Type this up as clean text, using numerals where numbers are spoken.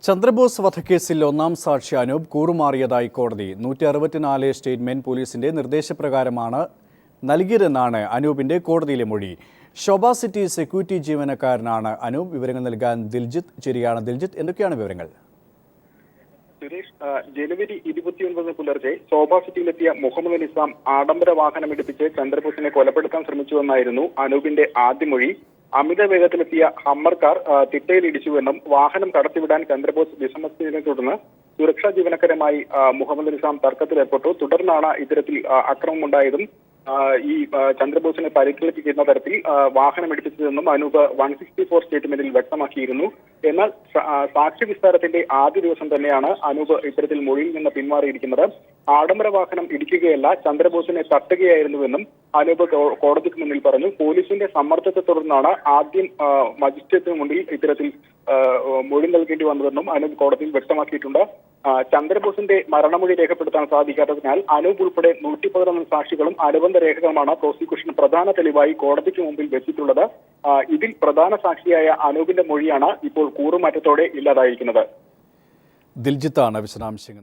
ചന്ദ്രബോസ് വധക്കേസിൽ ഒന്നാം സാക്ഷി അനൂപ് കൂറുമാറിയതായി കോടതി 164 സ്റ്റേറ്റ്മെന്റ് പോലീസിന്റെ നിർദ്ദേശപ്രകാരമാണ് നൽകിയതെന്നാണ് അനൂപിന്റെ കോടതിയിലെ മൊഴി. ശോഭ സിറ്റി സെക്യൂരിറ്റി ജീവനക്കാരനാണ് അനൂപ്. വിവരങ്ങൾ നൽകാൻ ദിൽജിത്ത് ചേരുകയാണ്. ദിൽജിത്ത്, എന്തൊക്കെയാണ് വിവരങ്ങൾ? സുരേഷ്, ജനുവരി 29 പുലർച്ചെ ശോഭ സിറ്റിയിലെത്തിയ മുഹമ്മദ് നിസാം ആഡംബര വാഹനമെടുപ്പിച്ച് ചന്ദ്രബോസിനെ കൊലപ്പെടുത്താൻ ശ്രമിച്ചുവെന്നായിരുന്നു അനൂപിന്റെ ആദ്യ മൊഴി. അമിത വേഗത്തിലെത്തിയ ഹമ്മർ കാർ തിട്ടയിലിടിച്ചുവെന്നും വാഹനം കടത്തിവിടാൻ ചന്ദ്രബോസ് വിസമ്മതിച്ചതിനെ തുടർന്ന് സുരക്ഷാ ജീവനക്കാരുമായി മുഹമ്മദ് നിസാം തർക്കത്തിലേർപ്പെട്ടു. തുടർന്നാണ് ഇത്തരത്തിൽ അക്രമമുണ്ടായതും ഈ ചന്ദ്രബോസിനെ പരിക്കേൽപ്പിക്കുന്ന തരത്തിൽ വാഹനം എടുപ്പിച്ചതെന്നും അനൂപ് 164 സ്റ്റേറ്റ്മെന്റിൽ വ്യക്തമാക്കിയിരുന്നു. എന്നാൽ സാക്ഷി വിസ്താരത്തിന്റെ ആദ്യ ദിവസം തന്നെയാണ് അനൂപ് ഇത്തരത്തിൽ മൊഴിയിൽ നിന്ന് പിന്മാറിയിരിക്കുന്നത്. ആഡംബര വാഹനം ഇടിക്കുകയല്ല, ചന്ദ്രബോസിനെ തട്ടുകയായിരുന്നുവെന്നും അനൂപ് കോടതിക്ക് മുന്നിൽ പറഞ്ഞു. പോലീസിന്റെ സമ്മർദ്ദത്തെ തുടർന്നാണ് ആദ്യം മജിസ്ട്രേറ്റിന് മുന്നിൽ ഇത്തരത്തിൽ മൊഴി നൽകേണ്ടി വന്നതെന്നും അനൂപ് കോടതിയിൽ വ്യക്തമാക്കിയിട്ടുണ്ട്. ചന്ദ്രബോസിന്റെ മരണമൊഴി രേഖപ്പെടുത്താൻ സാധിക്കാത്തതിനാൽ അനൂപ് ഉൾപ്പെടെ 111 സാക്ഷികളും അനുബന്ധ രേഖകളുമാണ് പ്രോസിക്യൂഷൻ പ്രധാന തെളിവായി കോടതിക്ക് മുമ്പിൽ വെച്ചിട്ടുള്ളത്. ഇതിൽ പ്രധാന സാക്ഷിയായ അനൂപിന്റെ മൊഴിയാണ് ഇപ്പോൾ കൂറുമാറ്റത്തോടെ ഇല്ലാതായിരിക്കുന്നത്. ദിൽജിത്താണ് വിശദാംശങ്ങൾ.